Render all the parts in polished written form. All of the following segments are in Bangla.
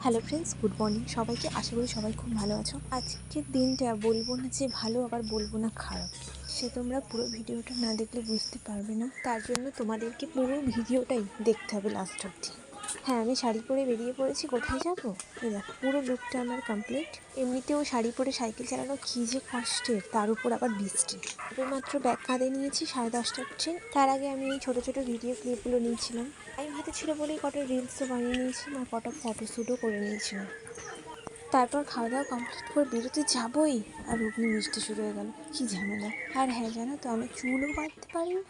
হ্যালো ফ্রেন্ডস, গুড মর্নিং সবাইকে। আশা করি সবাই খুব ভালো আছো। আজকের দিনটা বলবো না যে ভালো, আবার বলবো না খারাপ। সে তোমরা পুরো ভিডিওটা না দেখলে বুঝতে পারবে না, তার জন্য তোমাদেরকে পুরো ভিডিওটাই দেখতে হবে লাস্ট অবধি। হ্যাঁ, আমি শাড়ি পরে বেরিয়ে পড়েছি। কোথায় যাবো? এই দেখো, পুরো লুকটা আমার কমপ্লিট। এমনিতেও শাড়ি পরে সাইকেল চালানো কী যে কষ্টের, তার উপর আবার বৃষ্টি। মাত্র ব্যাগ কাঁধে নিয়েছি 10:30টার ট্রেন। তার আগে আমি এই ছোটো ছোটো ভিডিও ক্লিপগুলো নিয়েছিলাম। টাইম হাতে ছিল বলেই কটা রিলসও বানিয়ে নিয়েছিলাম আর কটা ফটোশ্যুটও করে নিয়েছিলাম। তারপর খাওয়া দাওয়া কমপ্লিট করে বেরোতে যাবোই, আর অগ্নি বৃষ্টি শুরু হয়ে গেল। কী ঝামেলা! আর হ্যাঁ, জানো তো, আমি চুলও বাঁধতে পারি না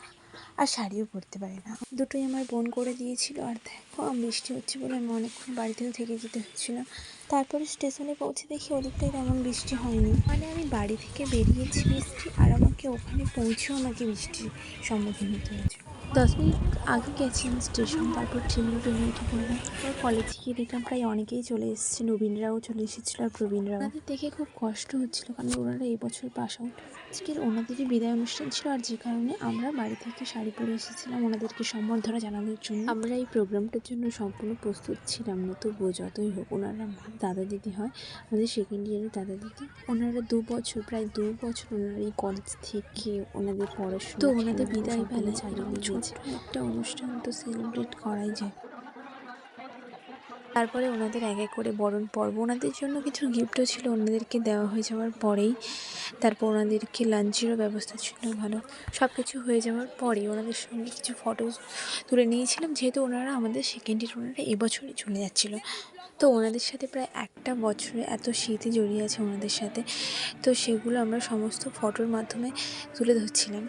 আর শাড়িও পরতে পারি না। দুটোই আমার বোন করে দিয়েছিল। আর দেখো, বৃষ্টি হচ্ছে বলে আমি অনেকক্ষণ বাড়িতেও থেকে যেতে হচ্ছিল। তারপরে স্টেশনে পৌঁছে দেখি ওদিকটায় তেমন বৃষ্টি হয়নি। মানে আমি বাড়ি থেকে বেরিয়েছি বৃষ্টি, আর আমাকে ওখানে পৌঁছেও আমাকে বৃষ্টির সম্মুখীন হতে হয়েছে। 10 মিনিট আগে গেছি আমি স্টেশন, তারপর ট্রেনে উঠে পড়লাম। তারপর কলেজে গিয়ে দেখলাম প্রায় অনেকেই চলে এসেছে। নবীনরাও চলে এসেছিলো আর প্রবীণরাও। ওনাদের দেখে খুব কষ্ট হচ্ছিলো, কারণ ওনারা এবছর পাস আউট। আজকের ওনাদেরই বিদায় অনুষ্ঠান ছিল, আর যে কারণে আমরা বাড়ি থেকে শাড়ি পরে এসেছিলাম ওনাদেরকে সম্বর্ধনা জানানোর জন্য। আমরা এই প্রোগ্রামটার জন্য সম্পূর্ণ প্রস্তুত ছিলাম না, তবুও যতই হোক ওনারা দাদা দিদি হয়, আমাদের সেকেন্ড ইয়ারের দাদা দিদি। ওনারা প্রায় দু বছর ওনারা এই কলেজ থেকে ওনাদের পড়াশোনা, তো ওনাদের বিদায় বেলা চালিয়ে ছোট্ট একটা অনুষ্ঠান তো সেলিব্রেট করাই যায়। তারপরে ওনাদের এক এক করে বরণ পর্ব, ওনাদের জন্য কিছু গিফটও ছিল ওনাদেরকে দেওয়া হয়ে যাওয়ার পরেই। তারপর ওনাদেরকে লাঞ্চেরও ব্যবস্থা ছিল ভালো। সব কিছু হয়ে যাওয়ার পরে ওনাদের সঙ্গে কিছু ফটো তুলে নিয়েছিলাম, যেহেতু ওনারা আমাদের সেকেন্ড ইয়ার, ওনারা এবছরই চলে যাচ্ছিলো। তো ওনাদের সাথে প্রায় একটা বছরে এত স্মৃতি জড়িয়ে আছে ওনাদের সাথে, তো সেগুলো আমরা সমস্ত ফটোর মাধ্যমে তুলে ধরছিলাম।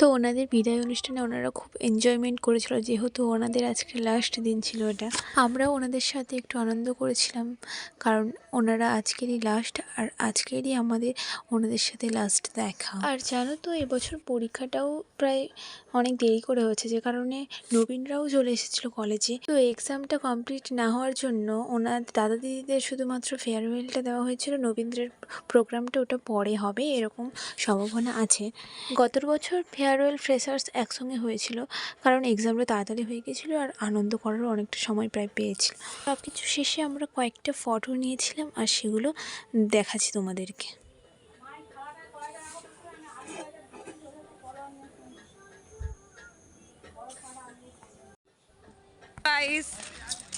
তো ওনাদের বিদায় অনুষ্ঠানে ওনারা খুব এনজয়মেন্ট করেছিল, যেহেতু ওনাদের আজকে লাস্ট দিন ছিল এটা। আমরাও ওনাদের সাথে একটু আনন্দ করেছিলাম, কারণ ওনারা আজকেরই লাস্ট, আর আজকেরই আমাদের ওনাদের সাথে লাস্ট দেখা। আর জানো তো, এবছর পরীক্ষাটাও প্রায় অনেক দেরি করে হয়েছে, যে কারণে নবীনরাও চলে এসেছিলো কলেজে। তো এক্সামটা কমপ্লিট না হওয়ার জন্য ওনার দাদা দিদিদের শুধুমাত্র ফেয়ারওয়েলটা দেওয়া হয়েছিল, নবীনদের প্রোগ্রামটা ওটা পরে হবে এরকম সম্ভাবনা আছে। গত বছর ফেয়ারওয়েল ফ্রেশার্স একসঙ্গে হয়েছিল, কারণ এক্সামটা তাড়াতাড়ি হয়ে গেছিলো আর আনন্দ করারও অনেকটা সময় প্রায় পেয়েছিল। সব কিছু শেষে আমরা কয়েকটা ফটো নিয়েছিলাম, আর সেগুলো দেখাচ্ছি তোমাদেরকে।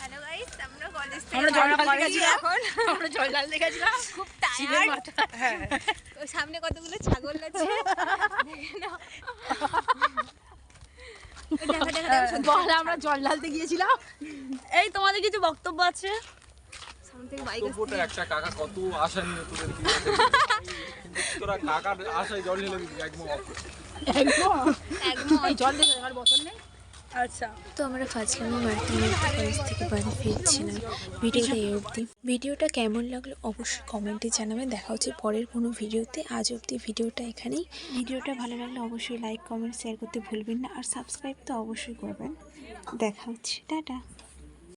হ্যালো গাইস, আমরা কলেজ থেকে আমরা জল ঢালতে গেছিলাম। খুব টায়ার্ড। হ্যাঁ, সামনে কতগুলো ছাগল আছে। আমরা জল ঢালতে গিয়েছিলাম। এই তোমাদের কিছু বক্তব্য আছে? একটা কাকা কত আশা নিয়ে তোদের তোরা কাকার আশায় জল ঢেলে দিবি একদম জল দিয়ে আমার বোতল নেই। আচ্ছা, তো আমরা ফাজলামি মারতে কলেজ থেকে বাড়ি ফিরছিলাম। ভিডিওটা এই অবধি। ভিডিওটা কেমন লাগলো অবশ্যই কমেন্টে জানাবেন। দেখা হচ্ছে পরের কোনো ভিডিওতে। আজ অবধি ভিডিওটা এখানেই। ভিডিওটা ভালো লাগলে অবশ্যই লাইক, কমেন্ট, শেয়ার করতে ভুলবেন না, আর সাবস্ক্রাইব তো অবশ্যই করবেন। দেখা হচ্ছে, টাটা।